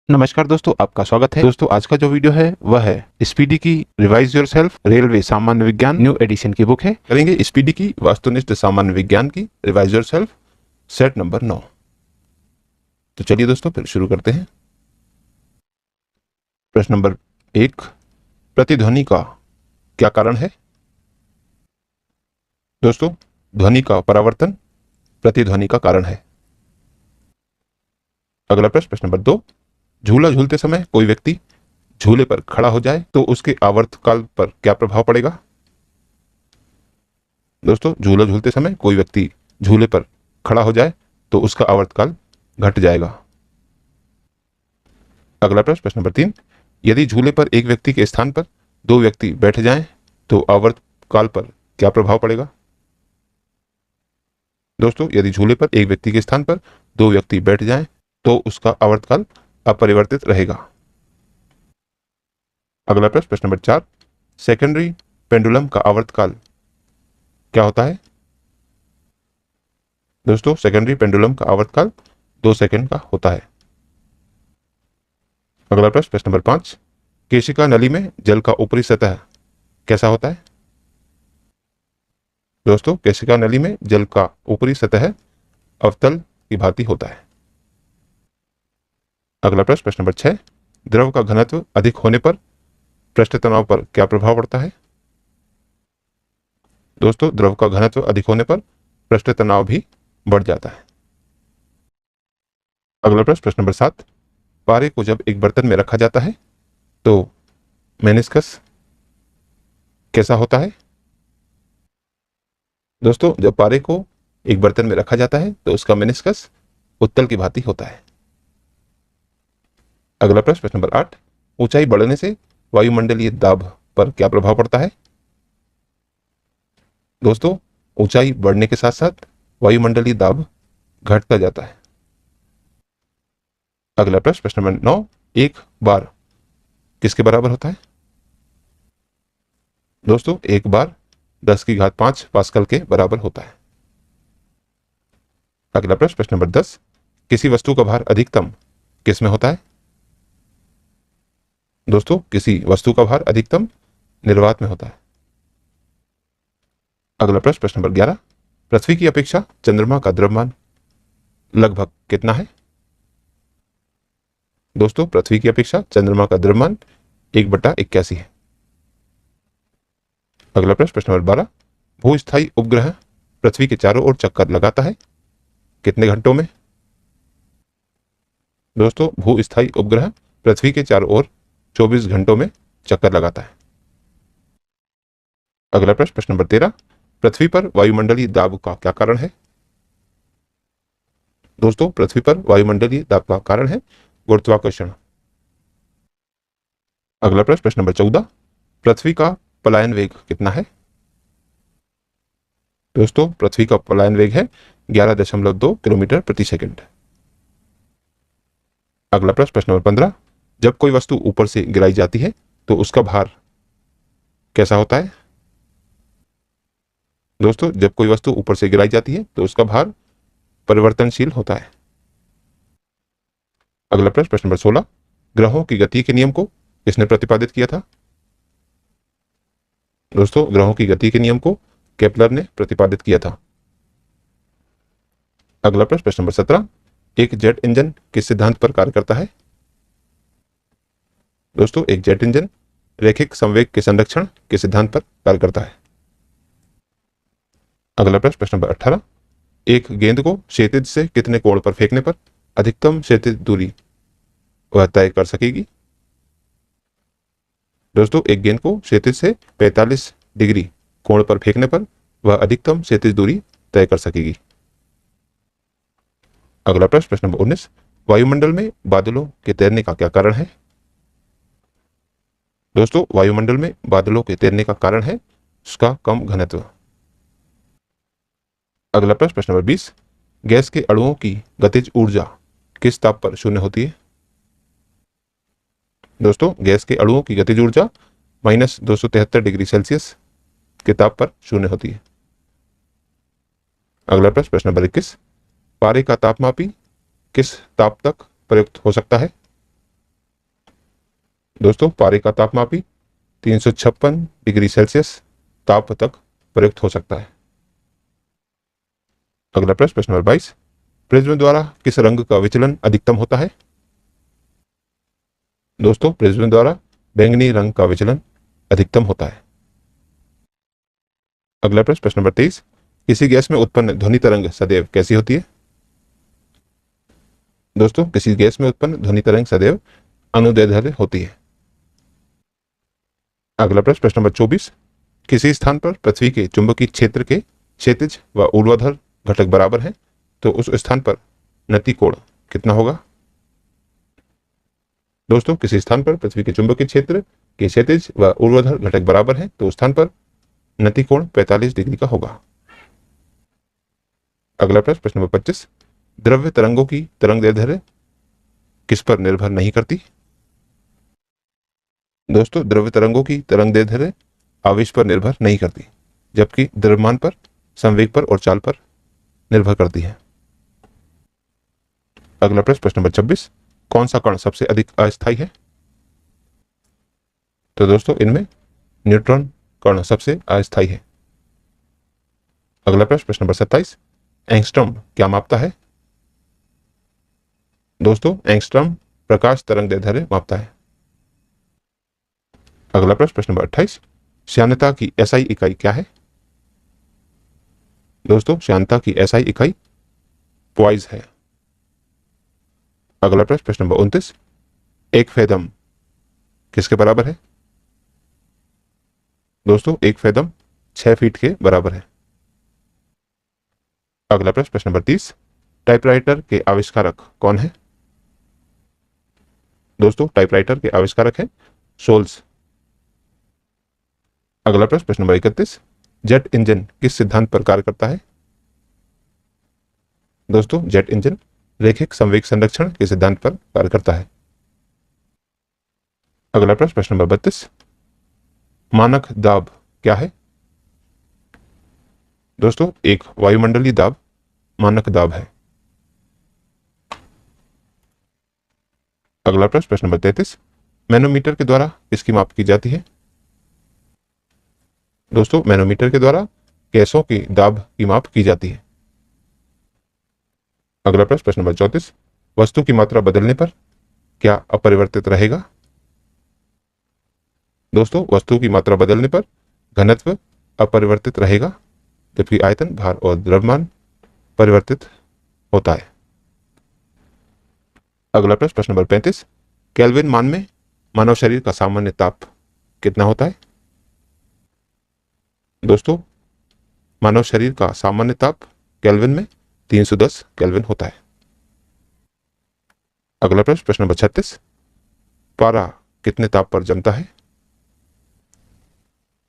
नमस्कार दोस्तों, आपका स्वागत है। दोस्तों, आज का जो वीडियो है वह है स्पीडी की रिवाइज योरसेल्फ रेलवे सामान्य विज्ञान न्यू एडिशन की बुक है। करेंगे स्पीडी की वस्तुनिष्ठ सामान्य विज्ञान की रिवाइज योरसेल्फ सेट नंबर 9। तो चलिए दोस्तों, फिर शुरू करते हैं। प्रश्न नंबर 1, प्रतिध्वनि का क्या कारण है? दोस्तों, ध्वनि का परावर्तन प्रतिध्वनि का कारण है। अगला प्रश्न नंबर 2, झूला झूलते समय कोई व्यक्ति झूले पर खड़ा हो जाए तो उसके आवर्तकाल पर क्या प्रभाव पड़ेगा? दोस्तों, झूला झूलते समय कोई व्यक्ति झूले पर खड़ा हो जाए तो उसका आवर्तकाल घट जाएगा। अगला प्रश्न नंबर 3, यदि झूले पर एक व्यक्ति के स्थान पर दो व्यक्ति बैठ जाएं तो आवर्तकाल पर क्या प्रभाव पड़ेगा? दोस्तों, यदि झूले पर एक व्यक्ति के स्थान पर दो व्यक्ति बैठ जाएं तो उसका आवर्तकाल अपरिवर्तित रहेगा। अगला प्रश्न नंबर 4, सेकेंडरी पेंडुलम का आवर्तकाल क्या होता है? दोस्तों, सेकेंडरी पेंडुलम का आवर्तकाल 2 सेकंड का होता है। अगला प्रश्न नंबर 5, केशिका नली में जल का ऊपरी सतह कैसा होता है? दोस्तों, केशिका नली में जल का ऊपरी सतह अवतल की भांति होता है। अगला प्रश्न नंबर 6, द्रव का घनत्व अधिक होने पर पृष्ठ तनाव पर क्या प्रभाव पड़ता है? दोस्तों, द्रव का घनत्व अधिक होने पर पृष्ठ तनाव भी बढ़ जाता है। अगला प्रश्न नंबर 7, पारे को जब एक बर्तन में रखा जाता है तो मेनिस्कस कैसा होता है? दोस्तों, जब पारे को एक बर्तन में रखा जाता है तो उसका मेनिस्कस उत्तल की भांति होता है। अगला प्रश्न नंबर 8, ऊंचाई बढ़ने से वायुमंडलीय दाब पर क्या प्रभाव पड़ता है? दोस्तों, ऊंचाई बढ़ने के साथ साथ वायुमंडलीय दाब घटता जाता है। अगला प्रश्न नंबर 9, एक बार किसके बराबर होता है? दोस्तों, एक बार 10⁵ पास्कल के बराबर होता है। अगला प्रश्न नंबर 10, किसी वस्तु का भार अधिकतम किस में होता है? दोस्तों, किसी वस्तु का भार अधिकतम निर्वात में होता है। अगला प्रश्न नंबर 11, पृथ्वी की अपेक्षा चंद्रमा का द्रव्यमान लगभग कितना है? दोस्तों, पृथ्वी की अपेक्षा चंद्रमा का द्रव्यमान 1/81 है। अगला प्रश्न नंबर 12, भूस्थायी उपग्रह पृथ्वी के चारों ओर चक्कर लगाता है कितने घंटों में? दोस्तों, भूस्थायी उपग्रह पृथ्वी के चारों ओर 24 घंटों में चक्कर लगाता है। अगला प्रश्न नंबर 13, पृथ्वी पर वायुमंडलीय दाब का क्या कारण है? दोस्तों, पृथ्वी पर वायुमंडलीय दाब का कारण है गुरुत्वाकर्षण। अगला प्रश्न नंबर 14, पृथ्वी का पलायन वेग कितना है? दोस्तों, पृथ्वी का पलायन वेग है 11.2 किलोमीटर प्रति सेकंड। अगला प्रश्न नंबर 15, जब कोई वस्तु ऊपर से गिराई जाती है तो उसका भार कैसा होता है? दोस्तों, जब कोई वस्तु ऊपर से गिराई जाती है तो उसका भार परिवर्तनशील होता है। अगला प्रश्न नंबर 16, ग्रहों की गति के नियम को किसने प्रतिपादित किया था? दोस्तों, ग्रहों की गति के नियम को केपलर ने प्रतिपादित किया था। अगला प्रश्न नंबर 17, एक जेट इंजन किस सिद्धांत पर कार्य करता है? दोस्तों, एक जेट इंजन रैखिक संवेग के संरक्षण के सिद्धांत पर कार्य करता है। अगला प्रश्न नंबर 18, एक गेंद को क्षैतिज से कितने कोण पर फेंकने पर अधिकतम क्षैतिज दूरी वह तय कर सकेगी? दोस्तों, एक गेंद को क्षैतिज से 45 डिग्री कोण पर फेंकने पर वह अधिकतम क्षैतिज दूरी तय कर सकेगी। अगला प्रश्न नंबर 19, वायुमंडल में बादलों के तैरने का क्या कारण है? दोस्तों, वायुमंडल में बादलों के तैरने का कारण है उसका कम घनत्व। अगला प्रश्न नंबर 20, गैस के अणुओं की गतिज ऊर्जा किस ताप पर शून्य होती है? दोस्तों, गैस के अणुओं की गतिज ऊर्जा -273 डिग्री सेल्सियस के ताप पर शून्य होती है। अगला प्रश्न नंबर 21, पारे का तापमापी किस ताप तक प्रयुक्त हो सकता है? दोस्तों पारे का तापमापी 356 डिग्री सेल्सियस ताप तक प्रयुक्त हो सकता है। अगला प्रश्न नंबर 22, प्रिज्म द्वारा किस रंग का विचलन अधिकतम होता है? दोस्तों प्रिज्म द्वारा बैंगनी रंग का विचलन अधिकतम होता है। अगला प्रश्न नंबर 23, किसी गैस में उत्पन्न ध्वनि तरंग सदैव कैसी होती है? दोस्तों किसी गैस में उत्पन्न ध्वनि तरंग सदैव अनुदैर्ध्य होती है। अगला प्रश्न नंबर 24, किसी स्थान पर पृथ्वी के चुंबकीय क्षेत्र के क्षैतिज व ऊर्ध्वाधर घटक बराबर हैं तो उस स्थान पर नति कोण कितना होगा? दोस्तों किसी स्थान पर पृथ्वी के चुंबकीय क्षेत्र के क्षैतिज व ऊर्ध्वाधर घटक बराबर हैं तो उस स्थान पर नति कोण 45 डिग्री का होगा। अगला प्रश्न नंबर 25, द्रव्य तरंगों की तरंगदैर्ध्य किस पर निर्भर नहीं करती? दोस्तों द्रव्य तरंगों की तरंगदैर्ध्य आवेश पर निर्भर नहीं करती, जबकि द्रव्यमान पर, संवेग पर और चाल पर निर्भर करती है। अगला प्रश्न नंबर 26, कौन सा कण सबसे अधिक अस्थायी है? तो दोस्तों इनमें न्यूट्रॉन कण सबसे अस्थायी है। अगला प्रश्न नंबर 27, एंगस्ट्रॉम क्या मापता है? दोस्तों एंगस्ट्रॉम प्रकाश तरंगदैर्ध्य मापता है। अगला प्रश्न नंबर 28, श्यानता की एसआई इकाई क्या है? दोस्तों श्यानता की एसआई इकाई पॉइज है। अगला प्रश्न नंबर 29, एक फेदम किसके बराबर है? दोस्तों एक फेदम 6 फीट के बराबर है। अगला प्रश्न नंबर 30, टाइपराइटर के आविष्कारक कौन है? दोस्तों टाइपराइटर के आविष्कारक हैं सोल्स। अगला प्रश्न नंबर 31, जेट इंजन किस सिद्धांत पर कार्य करता है? दोस्तों जेट इंजन रैखिक संवेग संरक्षण के सिद्धांत पर कार्य करता है। अगला प्रश्न नंबर 32, मानक दाब क्या है? दोस्तों एक वायुमंडलीय दाब मानक दाब है। अगला प्रश्न नंबर 33, मैनोमीटर के द्वारा किसकी माप की जाती है? दोस्तों मैनोमीटर के द्वारा गैसों की दाब की माप की जाती है। अगला प्रश्न नंबर 34, वस्तु की मात्रा बदलने पर क्या अपरिवर्तित रहेगा? दोस्तों वस्तु की मात्रा बदलने पर घनत्व अपरिवर्तित रहेगा, जबकि आयतन, भार और द्रव्यमान परिवर्तित होता है। अगला प्रश्न नंबर 35, केल्विन मान में मानव शरीर का सामान्य ताप कितना होता है? दोस्तों मानव शरीर का सामान्य ताप केल्विन में 310 केल्विन होता है। अगला प्रश्न नंबर 36, पारा कितने ताप पर जमता है?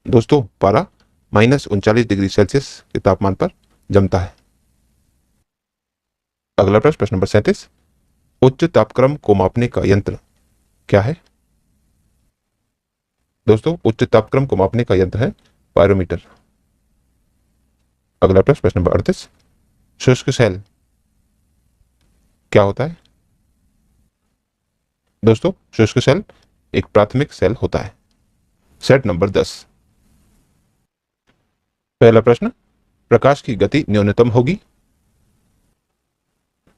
दोस्तों पारा -39 डिग्री सेल्सियस के तापमान पर जमता है। अगला प्रश्न नंबर 37, उच्च तापक्रम को मापने का यंत्र क्या है? दोस्तों उच्च तापक्रम को मापने का यंत्र है पायरोमीटर। अगला प्रश्न नंबर 38, शुष्क सेल क्या होता है? दोस्तों शुष्क सेल एक प्राथमिक सेल होता है। सेट नंबर 10, पहला प्रश्न, प्रकाश की गति न्यूनतम होगी?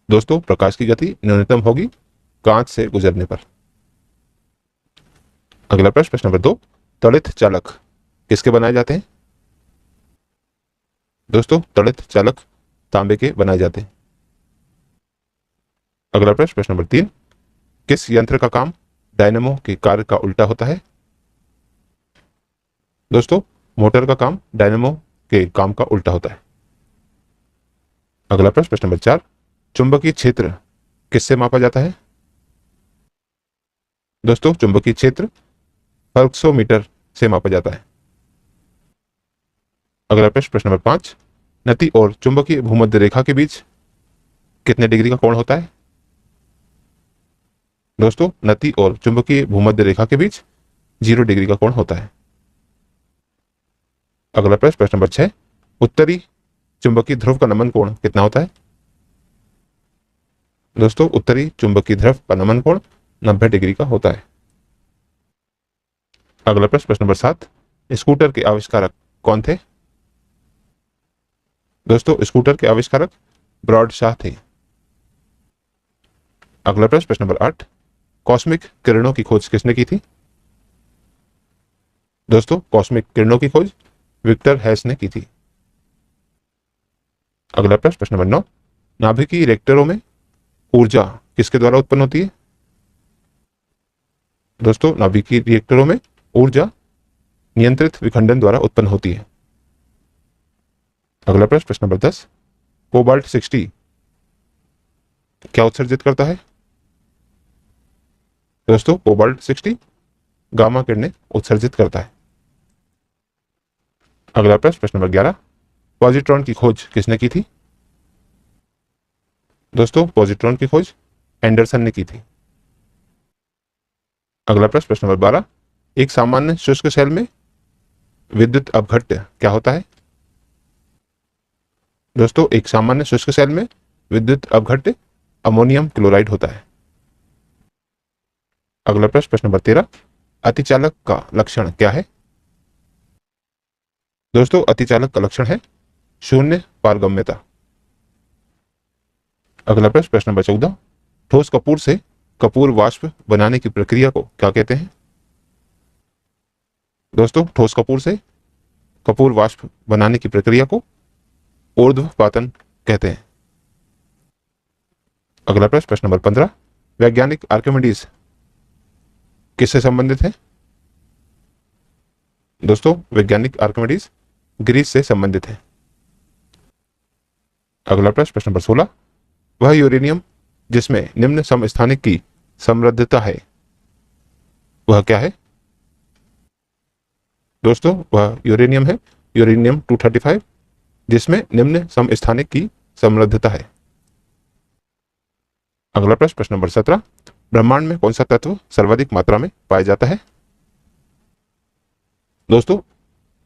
दोस्तों प्रकाश की गति न्यूनतम होगी कांच से गुजरने पर। अगला प्रश्न नंबर 2, तड़ित चालक किसके बनाए जाते हैं? दोस्तों तड़ित चालक तांबे के बनाए जाते हैं। अगला प्रश्न नंबर 3, किस यंत्र का काम डायनेमो के कार्य का उल्टा होता है? दोस्तों मोटर का काम डायनेमो के काम का उल्टा होता है। अगला प्रश्न नंबर 4, चुंबकीय क्षेत्र किससे मापा जाता है? दोस्तों चुंबकीय क्षेत्र पल्सोमीटर से मापा जाता है। अगला प्रश्न नंबर 5, नति और चुंबकीय भूमध्य रेखा के बीच कितने डिग्री का कोण होता है? दोस्तों नति और चुंबकीय भूमध्य रेखा के बीच 0 डिग्री का कोण होता है। अगला प्रश्न नंबर 6, उत्तरी चुंबकीय ध्रुव का नमन कोण कितना होता है? दोस्तों उत्तरी चुंबकीय ध्रुव का नमन कोण 90 डिग्री का होता है। अगला प्रश्न, प्रश्न नंबर 7, स्कूटर के आविष्कारक कौन थे? दोस्तों, स्कूटर के आविष्कारक ब्रॉड शाह थे। अगला प्रश्न, प्रश्न नंबर 8, कॉस्मिक किरणों की खोज किसने की थी? दोस्तों, कॉस्मिक किरणों की खोज विक्टर हैस ने की थी। अगला प्रश्न, प्रश्न नंबर 9, नाभिकीय रिएक्टरों में ऊर्जा किसके द्वारा उत्पन्न होती है? दोस्तों, नाभिकीय रिएक्टरों में ऊर्जा नियंत्रित विखंडन द्वारा उत्पन्न होती है। अगला प्रश्न, प्रश्न नंबर 10, कोबाल्ट 60 क्या उत्सर्जित करता है? दोस्तों, कोबाल्ट 60 गामा किरणें उत्सर्जित करता है। अगला प्रश्न, प्रश्न नंबर 11, पॉजिट्रॉन की खोज किसने की थी? दोस्तों, पॉजिट्रॉन की खोज एंडरसन ने की थी। अगला प्रश्न, प्रश्न नंबर 12, एक सामान्य शुष्क सेल में विद्युत अपघट्य क्या होता है? दोस्तों, एक सामान्य शुष्क सेल में विद्युत अपघट्य अमोनियम क्लोराइड होता है। अगला प्रश्न, प्रश्न नंबर 13, अतिचालक का लक्षण क्या है? दोस्तों, अतिचालक का लक्षण है शून्य पारगम्यता। अगला प्रश्न, प्रश्न नंबर 14, ठोस कपूर से कपूर वाष्प बनाने की प्रक्रिया को क्या कहते हैं? दोस्तों, ठोस कपूर से कपूर वाष्प बनाने की प्रक्रिया को ऊर्ध्वपातन कहते हैं। अगला प्रश्न, प्रश्न नंबर 15, वैज्ञानिक आर्किमिडीज किससे संबंधित है? दोस्तों, वैज्ञानिक आर्किमिडीज ग्रीस से संबंधित है। अगला प्रश्न, प्रश्न नंबर 16, वह यूरेनियम जिसमें निम्न समस्थानिक की समृद्धता है वह क्या है? दोस्तों, वह यूरेनियम है यूरेनियम 235 जिसमें निम्न समस्थानिक की समृद्धता है। अगला प्रश्न, प्रश्न नंबर 17, ब्रह्मांड में कौन सा तत्व सर्वाधिक मात्रा में पाया जाता है? दोस्तों,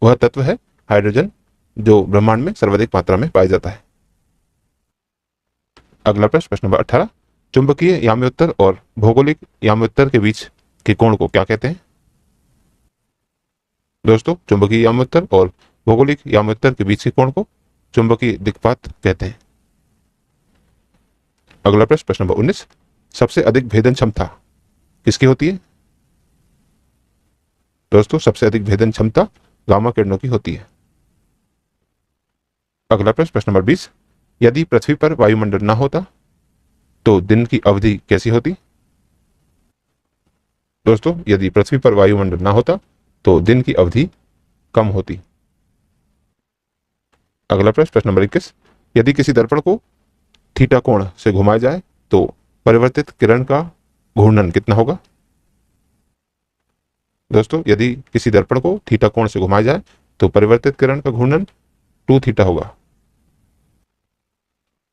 वह तत्व है हाइड्रोजन जो ब्रह्मांड में सर्वाधिक मात्रा में पाया जाता है। अगला प्रश्न, प्रश्न नंबर 18, चुंबकीय याम्योत्तर और भौगोलिक याम्योत्तर के बीच के कोण को क्या कहते हैं? दोस्तों, चुंबकीय याम्योत्तर और भौगोलिक याम्योत्तर के बीच के कोण को चुंबकीय दिक्पात कहते हैं। अगला प्रश्न, प्रश्न नंबर 19, सबसे अधिक भेदन क्षमता किसकी होती है? दोस्तों, सबसे अधिक भेदन क्षमता गामा किरणों की होती है। अगला प्रश्न, प्रश्न नंबर 20, यदि पृथ्वी पर वायुमंडल ना होता तो दिन की अवधि कैसी होती? दोस्तों, यदि पृथ्वी पर वायुमंडल ना होता तो दिन की अवधि कम होती। अगला प्रश्न, प्रश्न नंबर 21, यदि किसी दर्पण को थीटा कोण से घुमाया जाए तो परिवर्तित किरण का घूर्णन कितना होगा? दोस्तों, यदि किसी दर्पण को थीटा कोण से घुमाया जाए तो परिवर्तित किरण का घूर्णन 2 थीटा होगा।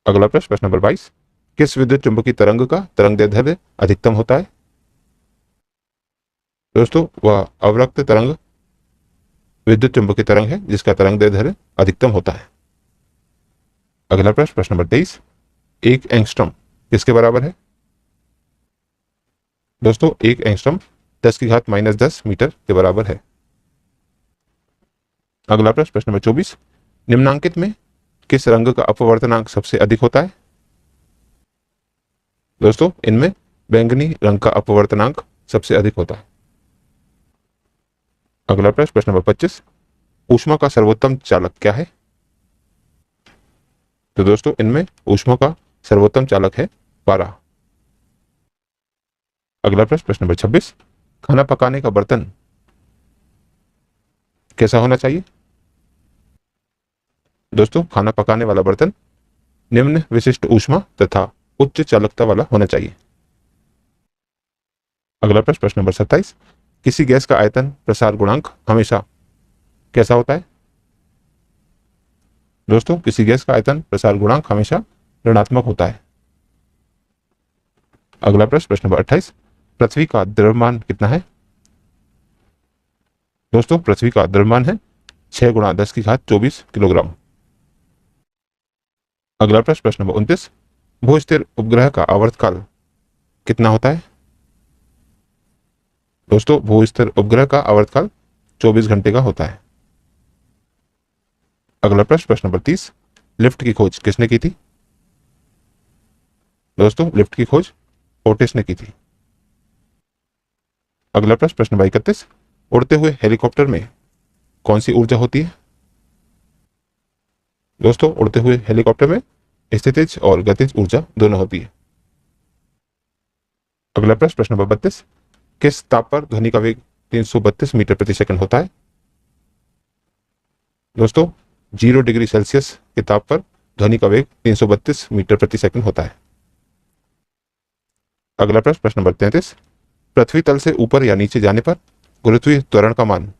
अगला प्रश्न, प्रश्न नंबर 22, किस विद्युत चुंबकीय तरंग का तरंगदैर्ध्य अधिकतम होता है? दोस्तों, वह अवरक्त तरंग विद्युत चुंबकीय तरंग है जिसका तरंगदैर्ध्य अधिकतम होता है। अगला प्रश्न, प्रश्न नंबर 23, एक एंगस्ट्रॉम किसके बराबर है? दोस्तों, एक एंगस्ट्रॉम 10⁻⁻10 मीटर के बराबर है। अगला प्रश्न, प्रश्न नंबर 24, निम्नांकित में किस रंग का अपवर्तनांक सबसे अधिक होता है? दोस्तों, इनमें बैंगनी रंग का अपवर्तनांक सबसे अधिक होता है। अगला प्रश्न, प्रश्न नंबर 25, ऊष्मा का सर्वोत्तम चालक क्या है? तो दोस्तों, इनमें ऊष्मा का सर्वोत्तम चालक है पारा। अगला प्रश्न, प्रश्न नंबर 26, खाना पकाने का बर्तन कैसा होना चाहिए? दोस्तों, खाना पकाने वाला बर्तन निम्न विशिष्ट ऊष्मा तथा उच्च चालकता वाला होना चाहिए। अगला प्रश्न, प्रश्न नंबर 27, किसी गैस का आयतन प्रसार गुणांक हमेशा कैसा होता है? दोस्तों, किसी गैस का आयतन प्रसार गुणांक हमेशा ऋणात्मक होता है। अगला प्रश्न, प्रश्न नंबर 28, पृथ्वी का द्रव्यमान कितना है? दोस्तों, पृथ्वी का द्रव्यमान है 6 × 10⁻24 किलोग्राम। अगला प्रश्न, प्रश्न नंबर 29, भूस्थिर उपग्रह का आवर्तकाल कितना होता है? दोस्तों भू स्तर उपग्रह का आवर्तकाल 24 घंटे का होता है। अगला प्रश्न, प्रश्न नंबर 30, लिफ्ट की खोज किसने की थी? दोस्तों लिफ्ट की खोज ओटिस ने की थी। अगला प्रश्न, प्रश्न नंबर 31, उड़ते हुए हेलीकॉप्टर में कौन सी ऊर्जा होती है? दोस्तों उड़ते हुए हेलीकॉप्टर में स्थितिज और गतिज ऊर्जा दोनों होती है। अगला प्रश्न, प्रश्न नंबर 32, किस ताप पर ध्वनि का वेग 332 मीटर प्रति सेकंड होता है? दोस्तों 0 डिग्री सेल्सियस के ताप पर ध्वनि का वेग 332 मीटर प्रति सेकंड होता है। अगला प्रश्न, प्रश्न नंबर 33, पृथ्वी तल से ऊपर या नीचे जाने पर गुरुत्वीय त्वरण का मान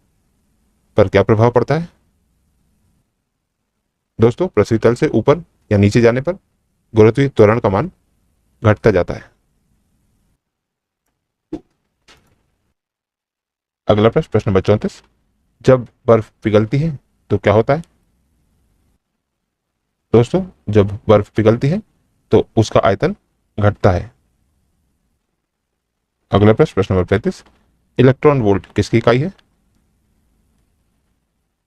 पर क्या प्रभाव पड़ता है? दोस्तों पृथ्वी तल से ऊपर या नीचे जाने पर गुरुत्वीय त्वरण का मान घटता जाता है। अगला प्रश्न, प्रश्न नंबर 34, जब बर्फ पिघलती है तो क्या होता है? दोस्तों जब बर्फ पिघलती है तो उसका आयतन घटता है। अगला प्रश्न, प्रश्न नंबर 35, इलेक्ट्रॉन वोल्ट किसकी इकाई है?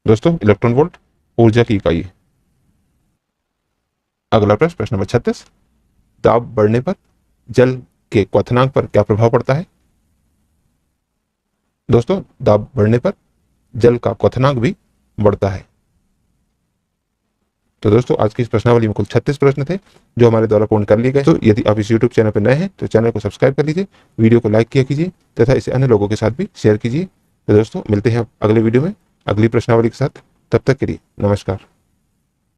दोस्तों इलेक्ट्रॉन वोल्ट ऊर्जा की इकाई है। अगला प्रश्न, प्रश्न नंबर 36, दाब बढ़ने पर जल के क्वथनांक पर क्या प्रभाव पड़ता है? दोस्तों दाब बढ़ने पर जल का क्वथनांक भी बढ़ता है। तो दोस्तों आज की इस प्रश्नावली में कुल 36 प्रश्न थे जो हमारे द्वारा पूर्ण कर लिए गए। तो यदि आप इस YouTube चैनल पर नए हैं तो चैनल को सब्सक्राइब कर लीजिए, वीडियो को लाइक किया कीजिए तथा इसे अन्य लोगों के साथ भी शेयर कीजिए। तो दोस्तों मिलते हैं अगले वीडियो में अगली प्रश्नावली के साथ। तब तक के लिए नमस्कार।